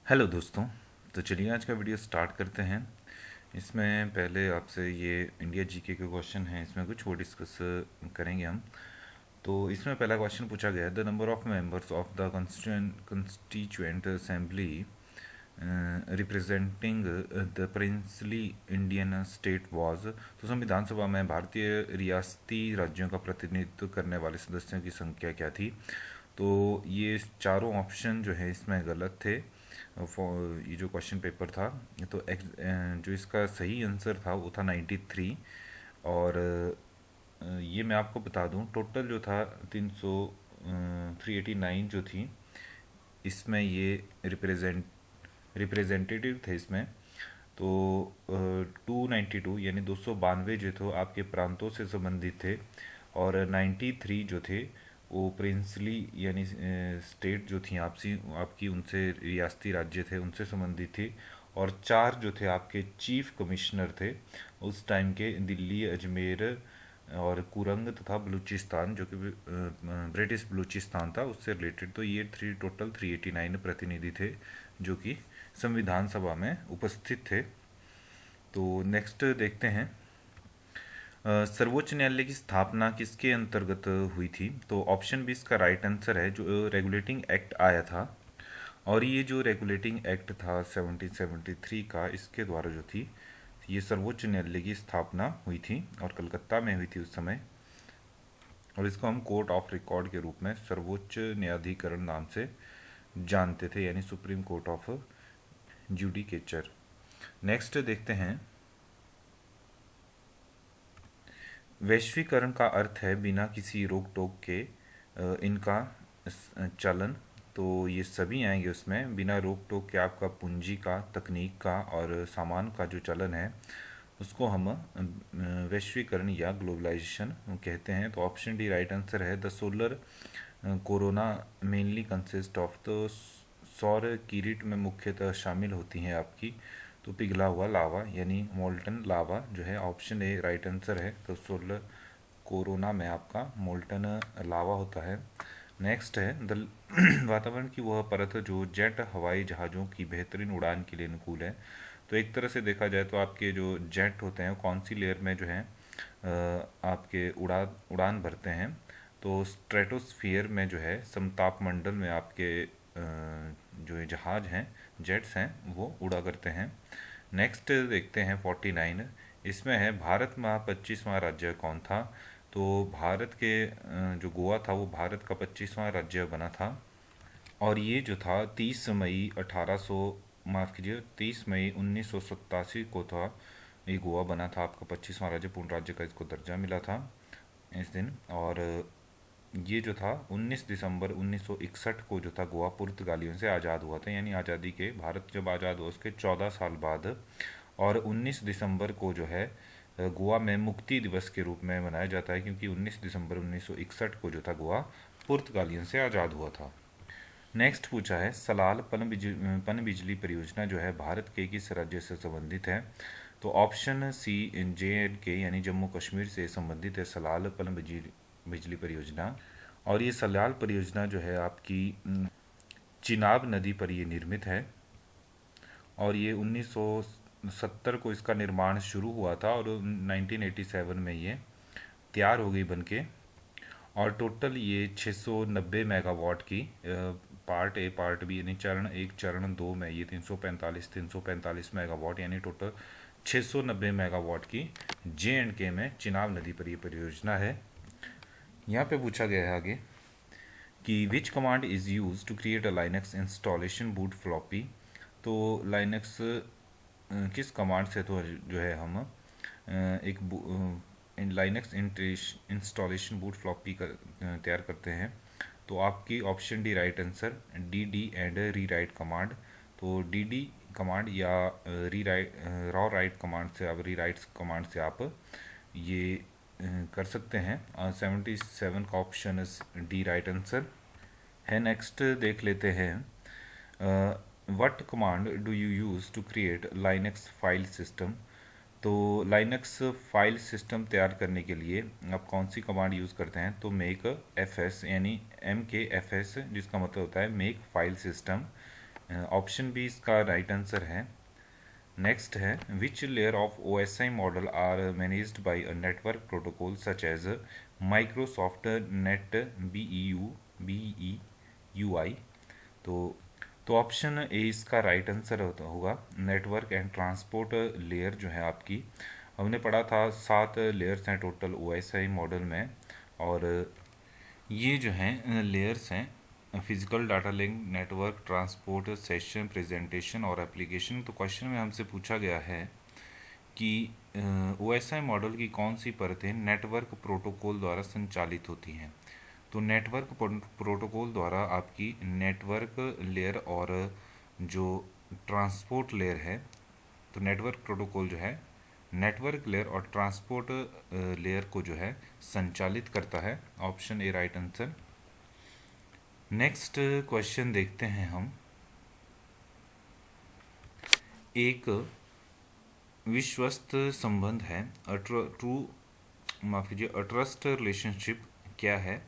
Hello दोस्तों। तो चलिए आज का वीडियो स्टार्ट करते हैं। इसमें पहले आपसे ये इंडिया जीके के क्वेश्चन हैं, इसमें कुछ वो डिस्कस करेंगे हम। तो इसमें पहला क्वेश्चन पूछा गया है, the number of members of the constituent assembly representing the princely Indian state was. तो संविधान सभा में भारतीय रियासती राज्यों का प्रतिनिधित्व करने वाले सदस्यों की संख्या क्या थी। तो ये चारों ऑप्शन जो है इसमें गलत थे। ये जो क्वेश्चन पेपर था, तो जो इसका सही आंसर था वो था 93। और ये मैं आपको बता दूं, टोटल जो था 389 जो थी इसमें, ये रिप्रेजेंटेटिव थे इसमें। तो 292 यानी 292 जो थे आपके प्रांतों से संबंधित थे, और 93 जो थे वो प्रिंसली यानी स्टेट जो थी आपसी आपकी उनसे रियासती राज्य थे उनसे संबंधित थी। और चार जो थे आपके चीफ कमिश्नर थे उस टाइम के, दिल्ली, अजमेर और कुरंग तथा बलूचिस्तान, जो कि ब्रिटिश बलूचिस्तान था, उससे रिलेटेड। तो ये टोटल 389 प्रतिनिधि थे जो कि संविधान सभा में उपस्थित थे। तो नेक्स्ट देखते हैं, सर्वोच्च न्यायालय की स्थापना किसके अंतर्गत हुई थी। तो ऑप्शन बी इसका राइट आंसर है, जो रेगुलेटिंग एक्ट आया था। और ये जो रेगुलेटिंग एक्ट था 1773 का, इसके द्वारा जो थी ये सर्वोच्च न्यायालय की स्थापना हुई थी, और कलकत्ता में हुई थी उस समय। और इसको हम कोर्ट ऑफ रिकॉर्ड के रूप में सर्वोच्च न्यायाधिकरण नाम से जानते थे, यानी supreme court of judicature. Next देखते हैं, वैश्वीकरण का अर्थ है बिना किसी रोक टोक के इनका चलन। तो ये सभी आएंगे उसमें, बिना रोक टोक के आपका पूंजी का, तकनीक का और सामान का जो चलन है उसको हम वैश्वीकरण या ग्लोबलाइजेशन कहते हैं। तो ऑप्शन डी राइट आंसर है, the solar corona mainly consist of. तो सौर किरीट में मुख्यतः शामिल होती हैं आपकी तो पिघला हुआ लावा यानी मोल्टन लावा जो है, ऑप्शन ए राइट आंसर है। तो सोलर कोरोना में आपका मोल्टन लावा होता है। नेक्स्ट है, द वातावरण की वह परत जो जेट हवाई जहाज़ों की बेहतरीन उड़ान के लिए अनुकूल है। तो एक तरह से देखा जाए तो आपके जो जेट होते हैं कौन सी लेयर में जो है आपके उड़ान भरते हैं। तो स्ट्रेटोस्फियर में जो है, समताप मंडल में आपके जो ये जहाज हैं, जेट्स हैं, वो उड़ा करते हैं। नेक्स्ट देखते हैं 49। इसमें है, भारत में 25वां राज्य कौन था। तो भारत के जो गोवा था वो भारत का 25वां राज्य बना था। और ये जो था 30 मई 1800, माफ़ कीजिए 30 मई 1987 को था ये गोवा बना था आपका 25वां राज्य, पूर्ण राज्य का इसको दर्जा मिला था इस दिन। और ये जो था 19 दिसंबर 1961 को जो था गोवा पुर्तगालियों से आज़ाद हुआ था, यानी आज़ादी के, भारत जब आज़ाद हुआ उसके 14 साल बाद। और 19 दिसंबर को जो है गोवा में मुक्ति दिवस के रूप में मनाया जाता है, क्योंकि 19 दिसंबर 1961 को जो था गोवा पुर्तगालियों से आज़ाद हुआ था। नेक्स्ट पूछा है, सलाल पन बिजली परियोजना जो है भारत के किस राज्य से संबंधित है। तो ऑप्शन सी JNK यानी जम्मू कश्मीर से संबंधित है सलाल बिजली परियोजना। और ये सलाल परियोजना जो है आपकी चिनाब नदी पर ये निर्मित है। और ये 1970 को इसका निर्माण शुरू हुआ था, और 1987 में ये तैयार हो गई बनके। और टोटल ये 690 मेगावाट की, पार्ट ए पार्ट बी यानी चरण एक चरण दो में ये 345 मेगावाट यानी टोटल 690 मेगावाट की JNK में चिनाब नदी पर ये परियोजना है। यहाँ पे पूछा गया है आगे कि which command is use to create a Linux installation boot floppy. तो लाइनक्स किस कमांड से तो जो है हम एक लाइनक्स इंस्टॉलेशन बूट फ्लॉपी तैयार करते हैं। तो आपकी option D right answer, DD and re right command. तो DD कमांड या री राइट रॉ राइट कमांड से, आप री राइट कमांड से आप ये कर सकते हैं। 77 का ऑप्शन डी राइट आंसर है। नेक्स्ट देख लेते हैं, what command do you use to create Linux file system. तो लाइनक्स फाइल सिस्टम तैयार करने के लिए आप कौन सी कमांड यूज़ करते हैं। तो मेक FS यानी MKFS, जिसका मतलब होता है make file system. Option B इसका राइट आंसर है। नेक्स्ट है which layer of OSI model are managed by a network protocol such as Microsoft net BEUI। तो ऑप्शन ए इसका राइट आंसर होगा। नेटवर्क एंड ट्रांसपोर्ट लेयर जो है आपकी, हमने पढ़ा था 7 लेयर्स हैं टोटल OSI मॉडल में, और ये जो हैं लेयर्स हैं physical data link, network, transport, session, presentation और एप्लीकेशन। तो क्वेश्चन में हमसे पूछा गया है कि OSI मॉडल की कौन सी परतें नेटवर्क प्रोटोकॉल द्वारा संचालित होती हैं। तो नेटवर्क प्रोटोकॉल द्वारा आपकी नेटवर्क लेयर और जो ट्रांसपोर्ट लेयर है, तो नेटवर्क प्रोटोकॉल जो है नेटवर्क लेयर और ट्रांसपोर्ट लेयर को जो है संचालित करता है। Option A right answer. Next question देखते हैं हम। एक विश्वस्त संबंध है, माफ कीजिए, ट्रस्ट रिलेशनशिप क्या है।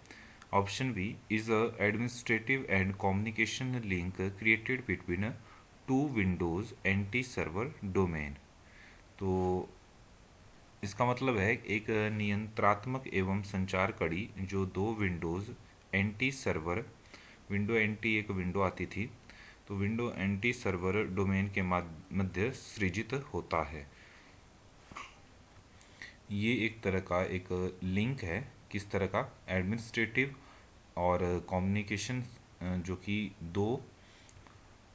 Option B is a administrative and communication link created between two Windows NT server domain. तो इसका मतलब है एक नियंत्रात्मक एवं संचार कड़ी जो दो Windows NT server, window anti एक विंडो आती थी, तो विंडो एंटी सर्वर डोमेन के मध्य सृजित होता है। ये एक तरह का एक लिंक है, किस तरह का, एडमिनिस्ट्रेटिव और कम्युनिकेशन, जो कि दो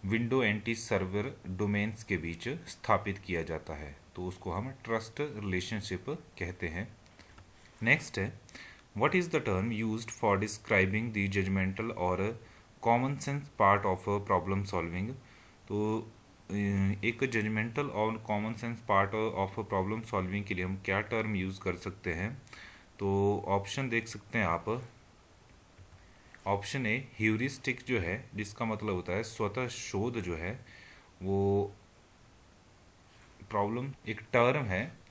विंडो एंटी सर्वर डोमेन्स के बीच स्थापित किया जाता है, तो उसको हम ट्रस्ट रिलेशनशिप कहते हैं। नेक्स्ट है what is the term used for describing the judgemental और common sense part of problem solving. तो एक जजमेंटल और common sense part of problem solving के लिए हम क्या टर्म यूज़ कर सकते हैं। तो ऑप्शन देख सकते हैं आप। ऑप्शन ए ह्यूरिस्टिक जो है, जिसका मतलब होता है स्वतः शोध, जो है वो प्रॉब्लम एक टर्म है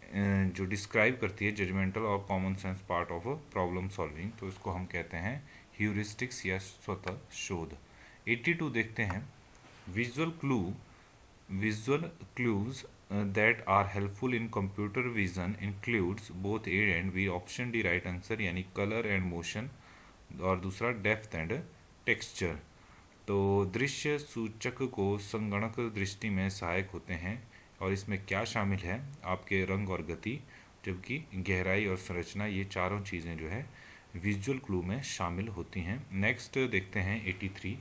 जो डिस्क्राइब करती है जजमेंटल और common sense part of problem solving, तो इसको हम कहते हैं ह्यूरिस्टिक्स या स्वतः शोध। 82 देखते हैं। Visual clues that are helpful in computer vision includes both A and B. Option D right answer, यानी कलर एंड मोशन, और दूसरा डेप्थ एंड टेक्सचर। तो दृश्य सूचक को संगणक दृष्टि में सहायक होते हैं, और इसमें क्या शामिल है, आपके रंग और गति, जबकि गहराई और संरचना, ये चारों चीज़ें जो है विजुअल क्लू में शामिल होती हैं। नेक्स्ट देखते हैं 83।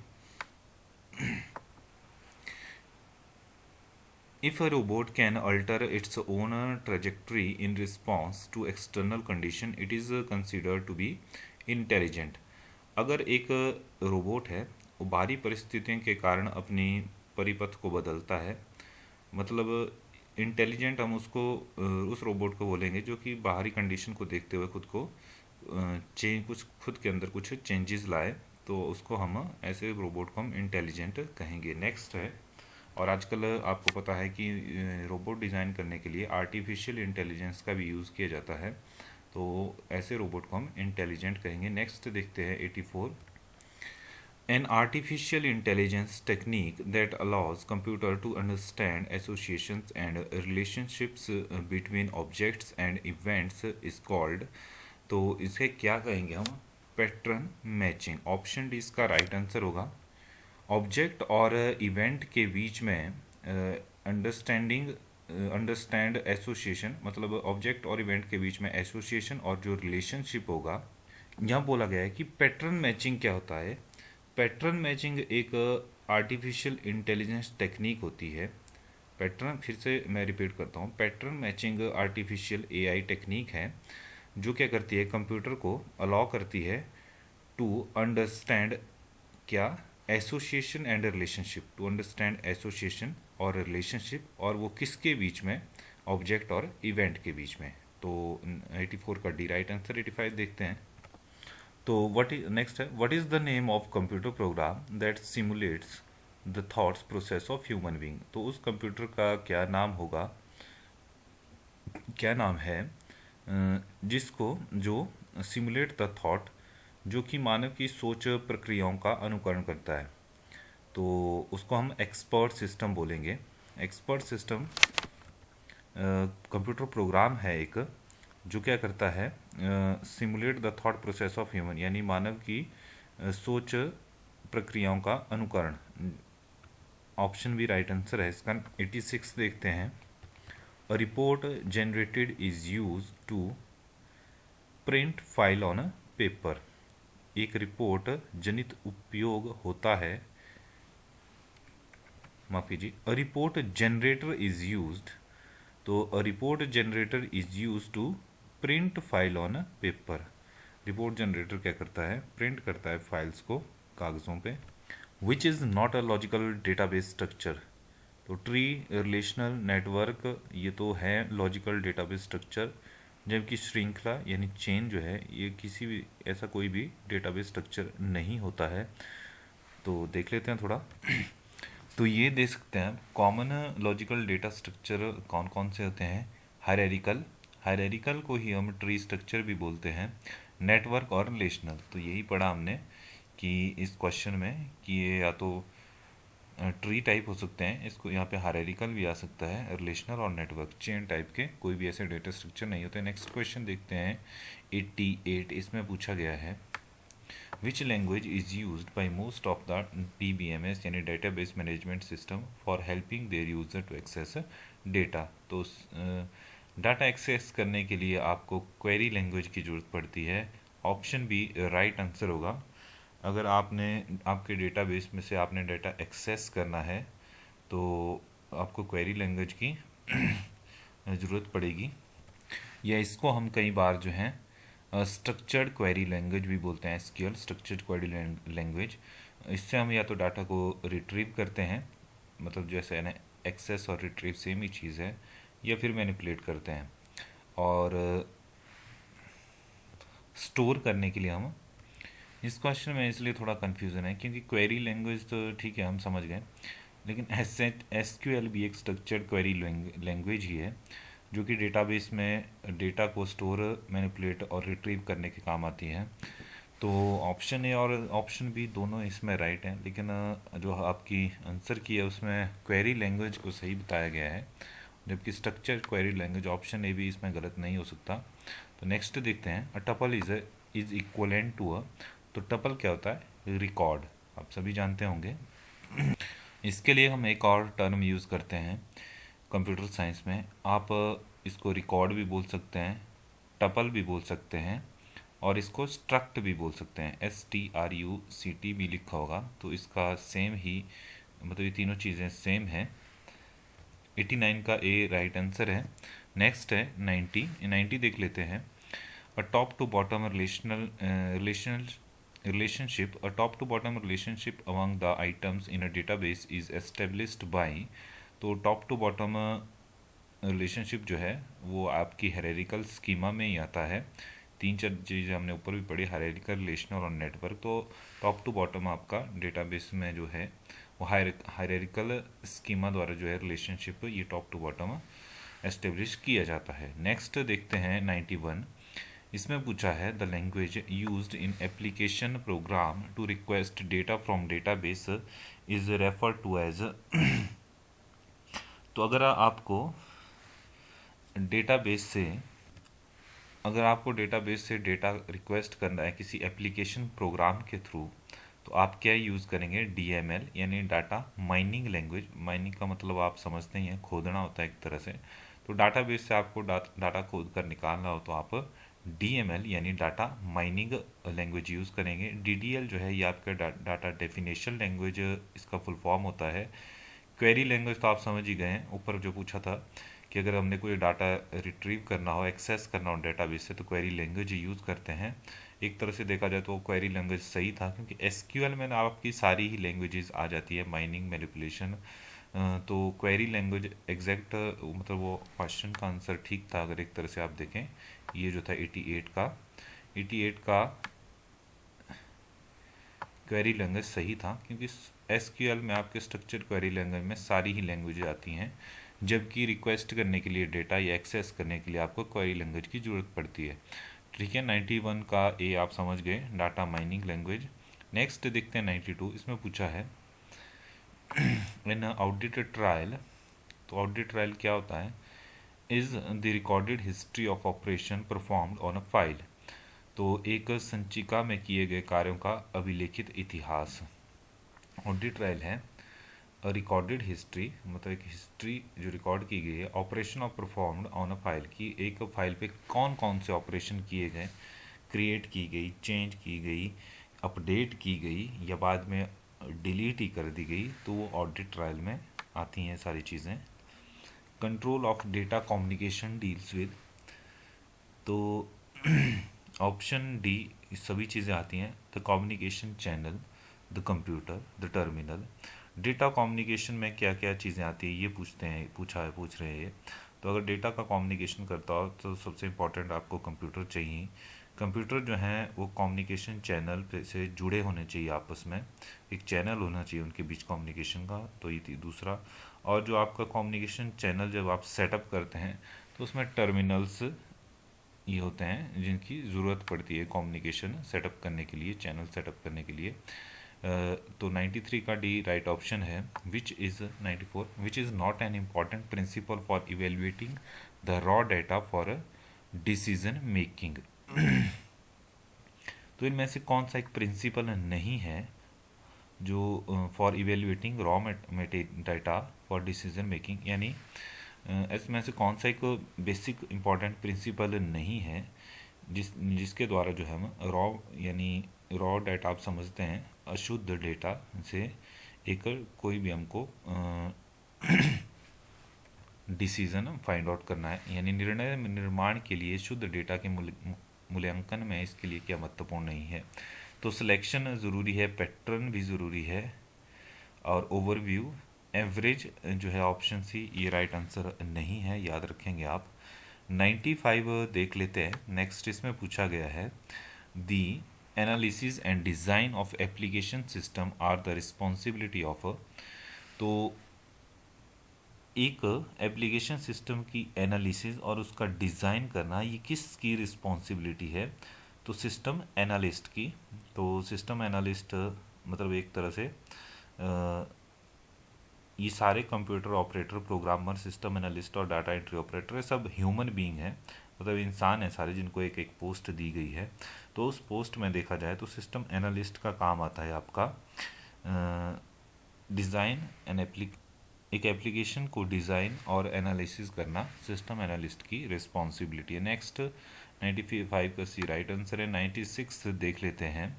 If a robot can alter its own trajectory in response to external condition, it is considered to be intelligent। अगर एक रोबोट है वो बाहरी परिस्थितियों के कारण अपनी परिपथ को बदलता है, मतलब इंटेलिजेंट हम उसको उस रोबोट को बोलेंगे जो कि बाहरी कंडीशन को देखते हुए खुद को कुछ खुद के अंदर कुछ चेंजेस लाए, तो उसको हम ऐसे रोबोट को हम इंटेलिजेंट कहेंगे। नेक्स्ट है, और आजकल आपको पता है कि रोबोट डिज़ाइन करने के लिए आर्टिफिशियल इंटेलिजेंस का भी यूज़ किया जाता है, तो ऐसे रोबोट को हम इंटेलिजेंट कहेंगे। नेक्स्ट देखते हैं 84। An artificial intelligence technique that allows computer to understand associations and relationships between objects and events is called। तो इसे क्या कहेंगे हम, पैटर्न मैचिंग। ऑप्शन डी इसका राइट आंसर होगा। ऑब्जेक्ट और इवेंट के बीच में अंडरस्टैंड एसोसिएशन, मतलब ऑब्जेक्ट और इवेंट के बीच में एसोसिएशन और जो रिलेशनशिप होगा, यहाँ बोला गया है कि पैटर्न मैचिंग क्या होता है। पैटर्न मैचिंग एक आर्टिफिशियल इंटेलिजेंस टेक्निक होती है। पैटर्न, फिर से मैं रिपीट करता हूँ, pattern matching artificial AI technique है जो क्या करती है, कंप्यूटर को अलाउ करती है टू अंडरस्टैंड क्या, association and relationship, to understand association और रिलेशनशिप, और वो किसके बीच में, ऑब्जेक्ट और इवेंट के बीच में। तो 84 का डी राइट आंसर। 85 देखते हैं। तो नेक्स्ट है what is the name of computer program that simulates the thoughts process of human being. तो उस कंप्यूटर का क्या नाम होगा, क्या नाम है जिसको, जो सिमुलेट द थॉट, जो कि मानव की सोच प्रक्रियाओं का अनुकरण करता है। तो उसको हम एक्सपर्ट सिस्टम बोलेंगे। एक्सपर्ट सिस्टम कंप्यूटर प्रोग्राम है एक, जो क्या करता है, simulate the thought process of human, यानी मानव की सोच प्रक्रियाओं का अनुकरण। ऑप्शन भी राइट आंसर है इसका। 86 देखते हैं। A report generated is use to print file on a paper. एक रिपोर्ट जनित उपयोग होता है, माफ कीजिए, a report generator is used, तो a report generator is use to print file on a paper. Report generator क्या करता है, प्रिंट करता है फाइल्स को कागज़ों पे। Which is not a logical database structure, तो ट्री, रिलेशनल नेटवर्क, ये तो है लॉजिकल डेटाबेस स्ट्रक्चर, जबकि श्रृंखला यानी चेन जो है ये किसी भी ऐसा कोई भी डेटाबेस स्ट्रक्चर नहीं होता है। तो देख लेते हैं थोड़ा। तो ये देख सकते हैं कॉमन लॉजिकल डेटा स्ट्रक्चर कौन कौन से होते हैं। हायरार्किकल, हायरार्किकल को ही हम ट्री स्ट्रक्चर भी बोलते हैं। नेटवर्क और रिलेशनल, तो यही पढ़ा हमने कि इस क्वेश्चन में कि ये या तो ट्री टाइप हो सकते हैं, इसको यहाँ पे हायरार्किकल भी आ सकता है, रिलेशनल और नेटवर्क चेन टाइप के कोई भी ऐसे डेटा स्ट्रक्चर नहीं होते। नेक्स्ट क्वेश्चन देखते हैं 88। इसमें पूछा गया है which language is used by most of the DBMS यानी database management system for helping their user to access data. तो डाटा एक्सेस करने के लिए आपको क्वेरी लैंग्वेज की ज़रूरत पड़ती है। ऑप्शन बी राइट आंसर होगा। अगर आपने आपके डेटाबेस में से आपने डाटा एक्सेस करना है तो आपको क्वेरी लैंग्वेज की ज़रूरत पड़ेगी, या इसको हम कई बार जो है स्ट्रक्चर्ड क्वेरी लैंग्वेज भी बोलते हैं, SQL स्ट्रक्चर्ड क्वेरी लैंग्वेज। इससे हम या तो डाटा को रिट्रीव करते हैं, मतलब जैसे है ना एक्सेस और रिट्रीव सेम ही चीज़ है, या फिर मैनिपुलेट करते हैं। और स्टोर करने के लिए हम, इस क्वेश्चन में इसलिए थोड़ा कन्फ्यूज़न है क्योंकि क्वेरी लैंग्वेज तो ठीक है हम समझ गए, लेकिन SQL भी एक स्ट्रक्चर्ड क्वेरी लैंग्वेज ही है जो कि डेटाबेस में डेटा को स्टोर, मैनिपुलेट और रिट्रीव करने के काम आती है। तो ऑप्शन ए और ऑप्शन बी दोनों इसमें राइट हैं, लेकिन जो आपकी आंसर की है उसमें क्वेरी लैंग्वेज को सही बताया गया है, जबकि structure query language option A भी इसमें गलत नहीं हो सकता। तो नेक्स्ट देखते हैं a tuple is equivalent to a, तो टपल क्या होता है, रिकॉर्ड, आप सभी जानते होंगे। इसके लिए हम एक और टर्म यूज़ करते हैं कंप्यूटर साइंस में, आप इसको रिकॉर्ड भी बोल सकते हैं, टपल भी बोल सकते हैं, और इसको स्ट्रक्ट भी बोल सकते हैं, STRUCT भी लिखा होगा, तो इसका सेम ही मतलब ये तीनों चीज़ें सेम है। 89 का ए राइट आंसर है। नेक्स्ट है 90 देख लेते हैं। A top to bottom relationship, a top to bottom relationship among the items in a database is established by, तो टॉप टू बॉटम रिलेशनशिप जो है वो आपकी हायरार्किकल स्कीमा में ही आता है। तीन चार चीज़ें हमने ऊपर भी पढ़ी, हायरार्किकल, रिलेशनल और नेटवर्क। तो टॉप टू बॉटम आपका डेटाबेस में जो है वो हायरार्किकल स्कीमा द्वारा जो है रिलेशनशिप ये टॉप टू बॉटम एस्टेब्लिश किया जाता है। नेक्स्ट देखते हैं 91। इसमें पूछा है the language used in application program to request data from database is refer to as, तो अगर आपको डेटाबेस से डेटा रिक्वेस्ट करना है किसी एप्लीकेशन प्रोग्राम के थ्रू, तो आप क्या यूज़ करेंगे, DML यानी डाटा माइनिंग लैंग्वेज। माइनिंग का मतलब आप समझते ही हैं, खोदना होता है एक तरह से। तो डाटाबेस से आपको डाटा खोद कर निकालना हो तो आप DML यानी डाटा माइनिंग लैंग्वेज यूज़ करेंगे। DDL जो है ये आपका डाटा डेफिनेशन लैंग्वेज इसका फुल फॉर्म होता है। क्वेरी लैंग्वेज तो आप समझ ही गए हैं, ऊपर जो पूछा था कि अगर हमने कोई डाटा रिट्रीव करना हो, एक्सेस करना हो डेटाबेस से, तो क्वेरी लैंग्वेज यूज़ करते हैं। एक तरह से देखा जाए तो क्वेरी लैंग्वेज सही था, क्योंकि SQL में ना आपकी सारी ही लैंग्वेजेस आ जाती है, माइनिंग, मैनिपुलेशन। तो क्वेरी लैंग्वेज एग्जैक्ट मतलब वो क्वेश्चन का आंसर ठीक था अगर एक तरह से आप देखें। ये जो था 88 का क्वेरी लैंग्वेज सही था, क्योंकि SQL में आपके स्ट्रक्चर्ड क्वेरी लैंग्वेज में सारी ही लैंग्वेज आती हैं, जबकि रिक्वेस्ट करने के लिए डेटा या एक्सेस करने के लिए आपको क्वेरी लैंग्वेज की ज़रूरत पड़ती है। ठीक है, 91 का ए आप समझ गए, डाटा माइनिंग लैंग्वेज। नेक्स्ट देखते हैं 92। इसमें पूछा है इन ऑडिट ट्रायल, तो ऑडिट ट्रायल क्या होता है, is the recorded history of operation performed on a file, तो एक संचिका में किए गए कार्यों का अभिलेखित इतिहास। ऑडिट ट्रायल है रिकॉर्डेड हिस्ट्री, मतलब एक हिस्ट्री जो रिकॉर्ड की गई है operation of performed on a file, की एक फाइल पे कौन कौन से ऑपरेशन किए गए, क्रिएट की गई, चेंज की गई, अपडेट की गई या बाद में डिलीट ही कर दी गई, तो वो ऑडिट ट्रायल में आती हैं सारी चीज़ें। Control of data communication deals with, तो ऑप्शन डी सभी चीज़ें आती हैं, the communication channel, the computer, the terminal. Data communication में क्या क्या चीज़ें आती है ये पूछ रहे हैं। तो अगर डेटा का कम्युनिकेशन करता हो तो सबसे इम्पोर्टेंट आपको कंप्यूटर चाहिए। कंप्यूटर जो है वो कम्युनिकेशन चैनल से जुड़े होने चाहिए आपस में, एक चैनल होना चाहिए उनके बीच कम्युनिकेशन का, तो ये थी दूसरा। और जो आपका कम्युनिकेशन चैनल जब आप सेटअप करते हैं तो उसमें टर्मिनल्स ये होते हैं जिनकी ज़रूरत पड़ती है कम्युनिकेशन सेटअप करने के लिए, चैनल सेटअप करने के लिए। तो 93 का डी राइट ऑप्शन है। Which is 94, which is not an important principal for evaluating the raw data for decision making. तो इनमें से कौन सा एक प्रिंसिपल नहीं है जो for evaluating raw data for decision making, यानी इसमें से कौन सा एक बेसिक इम्पॉर्टेंट प्रिंसिपल नहीं है जिसके द्वारा जो है हम रॉ, यानी रॉ डेटा आप समझते हैं अशुद्ध डेटा से एक कोई भी हमको डिसीजन फाइंड आउट करना है, यानी निर्णय निर्माण के लिए शुद्ध डेटा के मूल्यांकन में इसके लिए क्या महत्वपूर्ण नहीं है। तो सिलेक्शन ज़रूरी है, पैटर्न भी ज़रूरी है, और ओवरव्यू, एवरेज जो है ऑप्शन सी ये राइट आंसर नहीं है, याद रखेंगे आप। 95 देख लेते हैं नेक्स्ट। इसमें पूछा गया है the analysis and design of application system are the responsibility of, तो एक एप्लीकेशन सिस्टम की एनालिसिस और उसका डिज़ाइन करना ये किसकी रिस्पॉन्सिबिलिटी है, तो सिस्टम एनालिस्ट की। तो सिस्टम एनालिस्ट मतलब एक तरह से ये सारे computer operator, programmer, system analyst और डाटा एंट्री ऑपरेटर सब ह्यूमन बीइंग है, मतलब इंसान है सारे, जिनको एक एक पोस्ट दी गई है। तो उस पोस्ट में देखा जाए तो सिस्टम एनालिस्ट का काम आता है आपका डिज़ाइन एंड एक एप्लीकेशन को डिज़ाइन और एनालिसिस करना सिस्टम एनालिस्ट की रिस्पॉन्सिबिलिटी है। नेक्स्ट 95 का सी राइट आंसर है। 96 देख लेते हैं।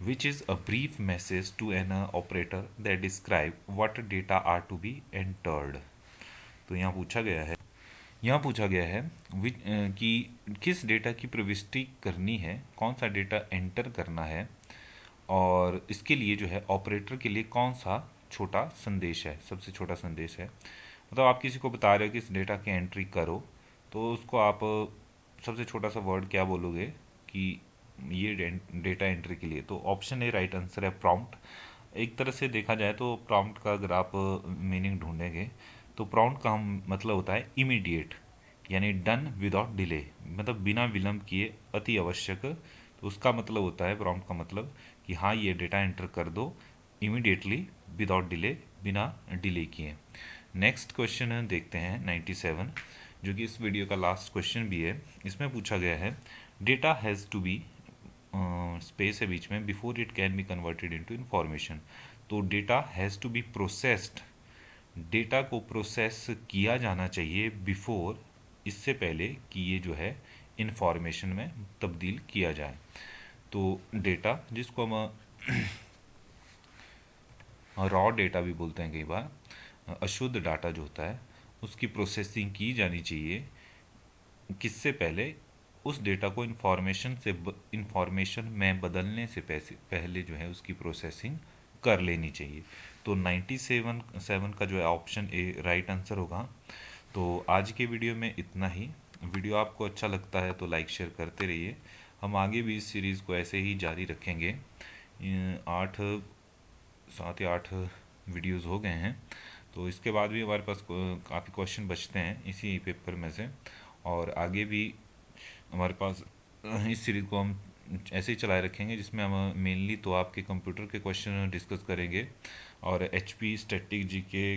Which is a brief message to an operator that describe what data are to be entered, तो यहाँ पूछा गया है कि किस डेटा की प्रविष्टि करनी है, कौन सा डेटा एंटर करना है, और इसके लिए जो है ऑपरेटर के लिए कौन सा छोटा संदेश है, सबसे छोटा संदेश है। मतलब आप किसी को बता रहे हो कि इस डेटा की एंट्री करो, तो उसको आप सबसे छोटा सा वर्ड क्या बोलोगे कि ये डेटा एंट्री के लिए, तो ऑप्शन ए राइट आंसर है प्रॉम्प्ट। एक तरह से देखा जाए तो प्रॉम्प्ट का अगर आप मीनिंग ढूंढेंगे तो प्रॉम्प्ट का हम मतलब होता है इमीडिएट, यानी डन विदाउट डिले, मतलब बिना विलंब किए, अति आवश्यक। तो उसका मतलब होता है प्रॉम्प्ट का मतलब कि हाँ ये डेटा एंटर कर दो इमीडिएटली विदाउट डिले, बिना डिले किए। नेक्स्ट क्वेश्चन देखते हैं 97, जो कि इस वीडियो का लास्ट क्वेश्चन भी है। इसमें पूछा गया है data has to be, space है बीच में, before it can be converted into information, तो data has to be processed, data को प्रोसेस किया जाना चाहिए बिफोर, इससे पहले कि ये जो है इंफॉर्मेशन में तब्दील किया जाए। तो डेटा जिसको हम रॉ डेटा भी बोलते हैं कई बार, अशुद्ध डाटा जो होता है उसकी प्रोसेसिंग की जानी चाहिए, किससे पहले, उस डेटा को इंफॉर्मेशन में बदलने से पहले जो है उसकी प्रोसेसिंग कर लेनी चाहिए। तो 97 का जो है ऑप्शन ए राइट आंसर होगा। तो आज के वीडियो में इतना ही। वीडियो आपको अच्छा लगता है तो लाइक शेयर करते रहिए, हम आगे भी इस सीरीज़ को ऐसे ही जारी रखेंगे। 7 या 8 वीडियोस हो गए हैं, तो इसके बाद भी हमारे पास काफ़ी क्वेश्चन बचते हैं इसी पेपर में से, और आगे भी हमारे पास इस सीरीज़ को हम ऐसे ही चलाए रखेंगे, जिसमें हम मेनली तो आपके कंप्यूटर के क्वेश्चन डिस्कस करेंगे, और एचपी स्टैटिक जीके